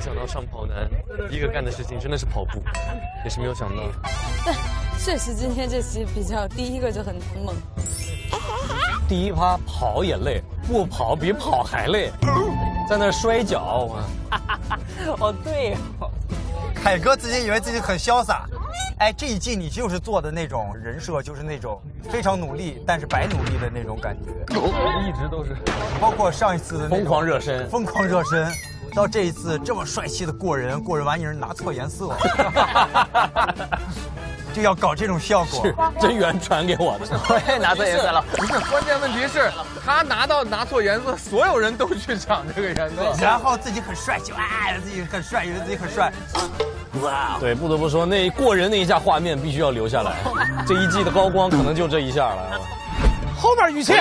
想到上跑男第一个干的事情真的是跑步，也是没有想到。但确实今天这期比较第一个就很猛。第一趴跑也累，不跑比跑还累，在那摔跤。哦对哦，凯哥自己以为自己很潇洒，哎，这一季你就是做的那种人设，就是那种非常努力但是白努力的那种感觉，一直都是，包括上一次的疯狂热身，疯狂热身，到这一次这么帅气的过人完你是拿错颜色，就要搞这种效果，是真源传给我的，我也拿错颜色了。不是，关键问题是他拿错颜色，所有人都去抢这个颜色，然后自己很帅气，哎，自己很帅，以为自己很帅。哇！对，不得不说，那过人那一下画面必须要留下来。这一季的高光可能就这一下了。后面雨琦，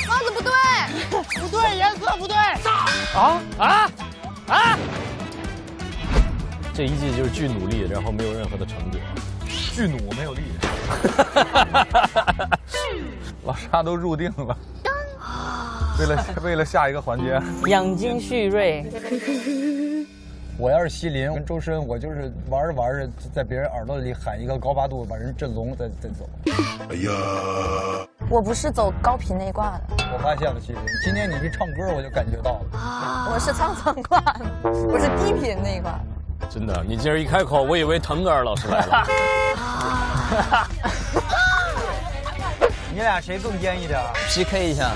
帽子不对，不对，颜色不对。这一季就是巨努力，然后没有任何的成果。巨努没有力。老沙都入定了，为了下一个环节，养精蓄锐。我要是西林跟周深，我就是玩着玩着，在别人耳朵里喊一个高八度，把人震聋再走。哎呀，我不是走高频那一挂的，我发现了西林，今天你一唱歌我就感觉到了。我是苍苍挂的，我是低频那一挂。真的，你今儿一开口，我以为腾格尔老师来了。你俩谁更烟一点 PK 一下。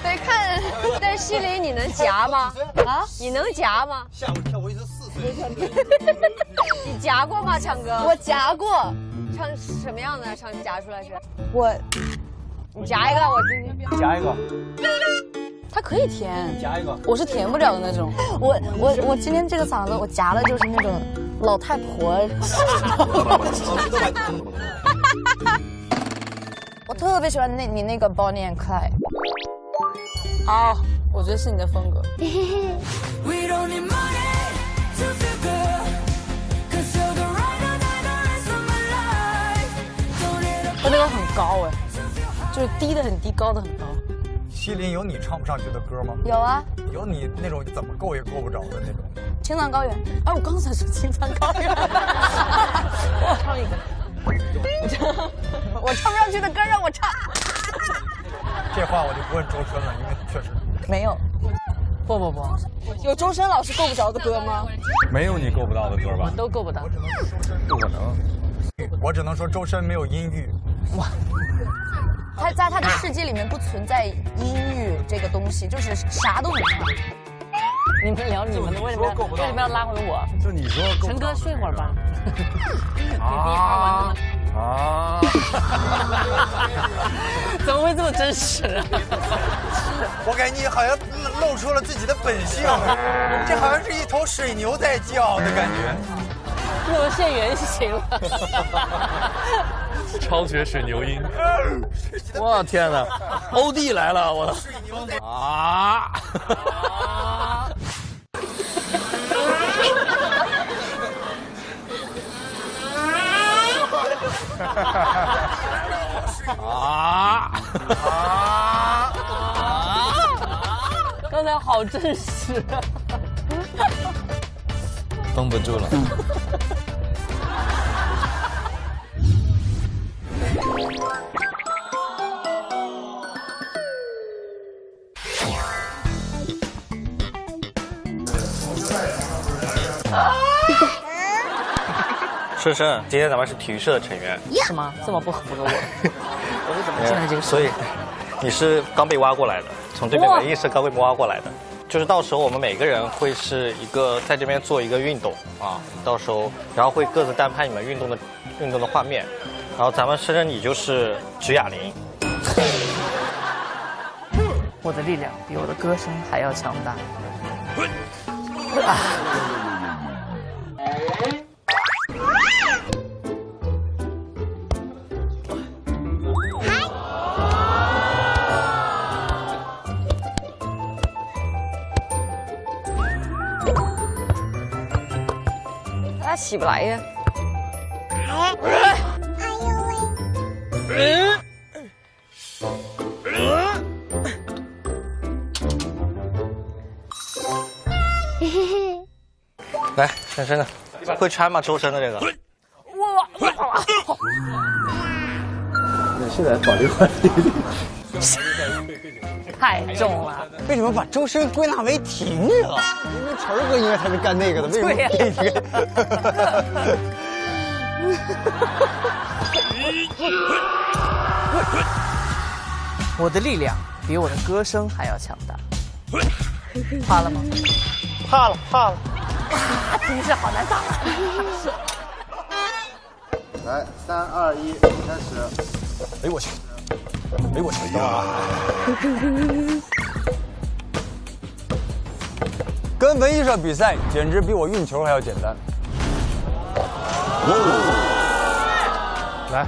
得看，但西林你能夹吗？啊，你能夹吗？吓我一跳，我一直4岁。你夹过吗，强哥？我夹过。唱什么样的唱夹出来是？你夹一个，我听听。夹一个，它可以甜，夹一个。我是甜不了的那种。我今天这个嗓子，我夹的就是那种老太婆。我特别喜欢你那个 Bonnie and Clyde。好，我觉得是你的风格。他那个很高哎，就是低的很低，高的很高。西林有你唱不上去的歌吗？有啊，有你那种怎么够也够不着的那种。青藏高原。哎，我刚才说青藏高原。我唱一个。我唱不上去的歌让我唱。这话我就不问周深了，因为确实没有。不，有周深老师够不着的歌吗？没有你够不到的歌吧？都够不到。不可能。我只能说周深没有音域。哇，他在他的世界里面不存在音域这个东西，就是啥都能唱。你们聊你们的，为什么要拉回我？就你说，陈哥睡会儿吧。怎么会这么真实啊？我感觉你好像露出了自己的本性，这好像是一头水牛在叫的感觉。那我现原形了。超绝水牛音！我天哪，欧弟来了，我啊！刚才好真实啊！绷不住了。深深，今天咱们是体育社的成员，是吗？这么不符合我，我是怎么进来这个？所以你是刚被挖过来的，从这边的艺社刚被挖过来的。就是到时候我们每个人会是一个在这边做一个运动啊，到时候然后会各自单拍你们运动的画面，然后咱们深深你就是指哑铃。我的力量比我的歌声还要强大。他起不来呀。来，深深的，会穿吗？周深的这个。现在法律话题。太重了。为什么把周深归纳为体育了？明明晨儿哥应该才是干那个的，为什么这个？我的力量比我的歌声还要强大。怕了吗？怕了，怕了。体育社好难打啊！来，3、2、1，开始。哎我去！哎我去！等会儿啊！跟文艺社比赛简直比我运球还要简单。来，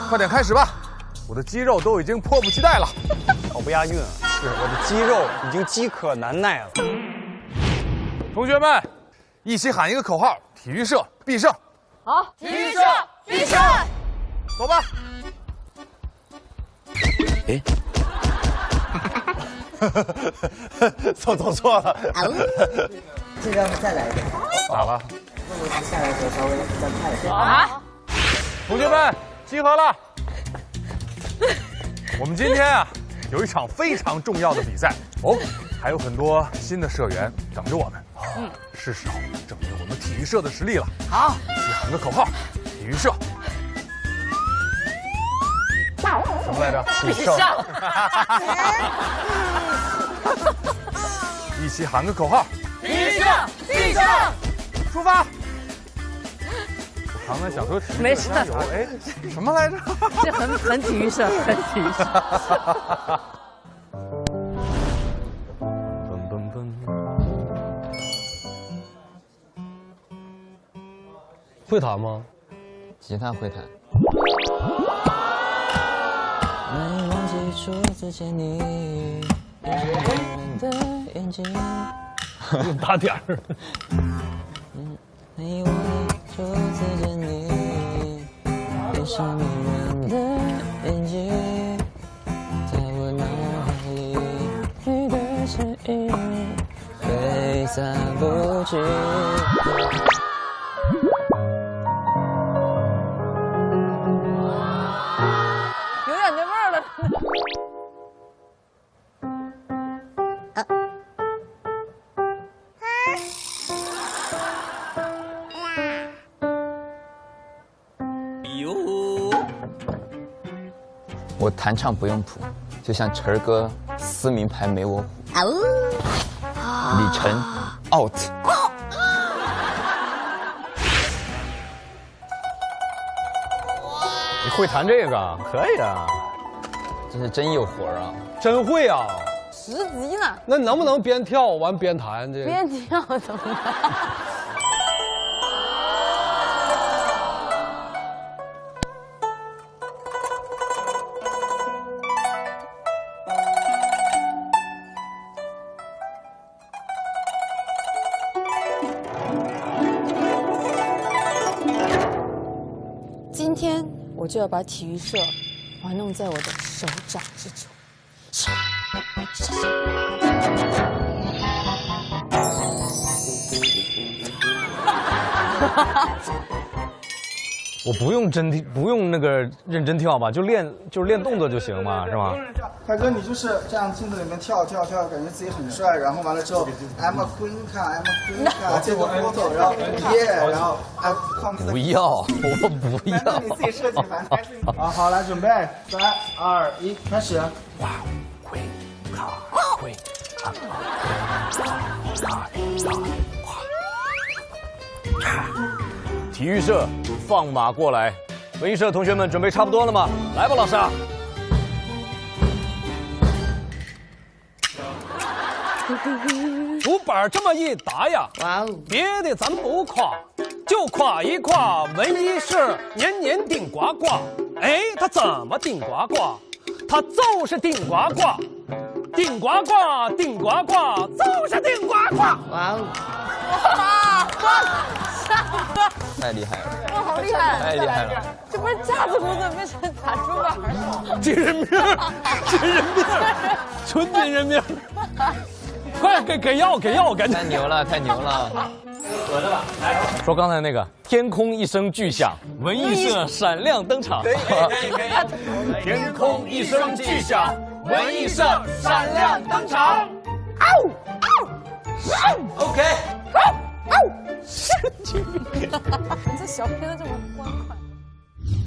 快点开始吧！我的肌肉都已经迫不及待了。好不押韵啊！是我的肌肉已经饥渴难耐了。同学们，一起喊一个口号：体育社必胜！好，体育社必胜！走吧。哎，走错了。这边再来一个。咋了？那我下来的时候稍微再快一点。啊！同学们，集合了。我们今天啊，有一场非常重要的比赛哦，还有很多新的社员等着我们。是时候证明我们体育社的实力了。好，一起喊个口号：体育社。什么来着？必胜！一起喊个口号：体育社必胜！出发！我刚才想说体育社没事加油，哎，什么来着？这很体育社，很体育社。噔噔噔。会弹吗？吉他会弹。没忘记初次见你，人的眼睛。大点儿。没忘记初次见你，也是迷人的眼睛，在我脑海里，你的身影挥散不去。有点那味儿了。我弹唱不用谱，就像晨儿哥撕名牌没我虎。李晨 out。你会弹这个？可以啊，这是真有活啊！真会啊！十级呢？那能不能边跳完边弹？这边跳怎么办？今天我就要把体育社玩弄在我的手掌之中。我不用那个认真跳吧，就是练动作就行嘛，是吧？凯哥，你就是这样镜子里面跳，感觉自己很帅，然后完了之后 ，I'm a queen， 看 I'm a queen， 看这个 photo， 然后耶，然后不要，我不要。那你自己设计，反正啊，好，来准备，3、2、1，开始。哇，会，卡会，体育社放马过来，文艺社同学们准备差不多了吗？来吧，老师。竹板这么一打呀，哇哦！别的咱不夸，就夸一夸文艺社年年顶呱呱。哎，他怎么顶呱呱？他就是顶呱呱，顶呱呱，顶呱呱，就是顶呱呱。哇哦！太厉害了，哇，好厉害！太厉害了！这不是架子鼓怎么变成打竹板了？金人命，金人命，纯金人命！快给药，赶紧！太牛了，太牛了！合着吧，来说刚才那个天空一声巨响，文艺社闪亮登场。可以。天空一声巨响，文艺社闪亮登场。OK。这小片子这么欢快。